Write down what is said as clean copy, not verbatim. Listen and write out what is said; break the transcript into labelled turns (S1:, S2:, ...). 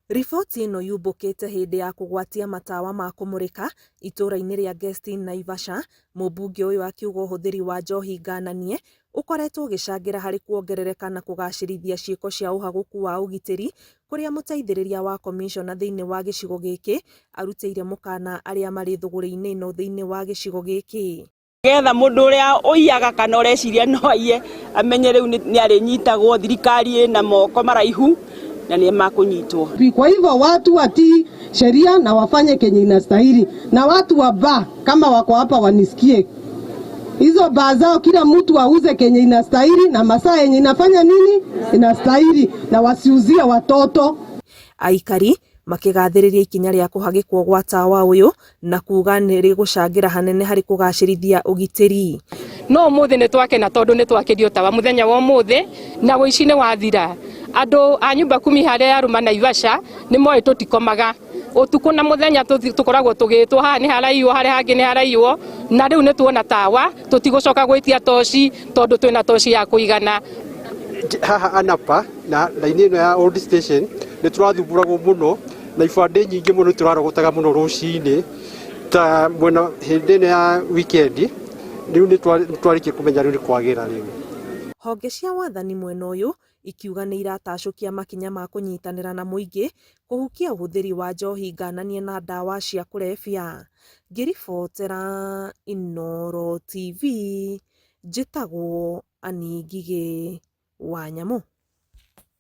S1: Riboti ĩno yumbũkĩte hĩndĩ ya kũgwatia matawa ma kũmũrĩka itũũra-inĩ rĩa Gestin, Naivasha. Mũmbunge ũyũ akiuga ũhũthĩri wa njohi ngananie ũkoretwo ũgĩcangĩra harĩ kuongerereka na kũgacĩrithia ciĩko cia ũhagũku wa ũgitĩri, kũrĩa mũteithĩrĩria wa komishona thĩinĩ wa gĩcigo gĩkĩ arutĩire mũkana arĩa marĩ thũgũrĩ-inĩ ĩno thĩinĩ wa gĩcigo gĩkĩ.
S2: Getha mũndũ ũrĩa ũiyaga kana ũreciria no aiye amenye rĩu nĩ arĩnyitagwo, thirikari ĩna moko maraihu na ni makunyitwo.
S3: Kwa hivyo watu watii sheria na wafanye kenye inastahili, na watu wa baa kama wako hapa wanisikie, hizo baa zao kila mtu auze kenye inastahili na masaa yenye inafanya nini inastahili, na wasiuzie watoto.
S1: Aikari makigathĩrĩria ikinya rĩa kũhagĩkwo gwa tawa ũyũ na kuga nĩ rĩgũcangĩra hanene harĩ kũgacĩrithia ũgitĩri.
S4: No ũmũthĩ nĩ twakena tondũ nĩ twakĩrio tawa mũthenya wa ũmũthĩ na ũici nĩ wathira. Andũ a nyumba kumi harĩa ya Ruma Naivasha nĩ moĩ tũtikomaga ũtukũ na mũthenya, tũkoragwo tũgĩtwo haha nĩ haraiywo, harĩa hangĩ nĩ haraiywo, na rĩu nĩ tuona tawa tũtigũcoka gwĩtia toci tondũ twĩna toci ya kũigana.
S5: Haha Anapa na raini ĩno ya Old Station nĩ tũrathumbũragwo mũno na ibandĩ nyingĩ mũno tũrarogotaga mũno rũcinĩ ta mwena hĩndĩ ĩno ya weekend. Rĩu nĩ twarĩkia kũmenya rĩu nĩ kwagĩra rĩu.
S1: Honge cia wathani mwena ũyũ ikiuga nĩ iratacũkia makinya ma kũnyitanĩra na mũingĩ kũhukia ũhũthĩri wa njohi ngananie na ndawa cia kũrebia. Ngĩribotera Inooro TV, njĩtagwo Anĩ Ngigĩ Wanyamũ.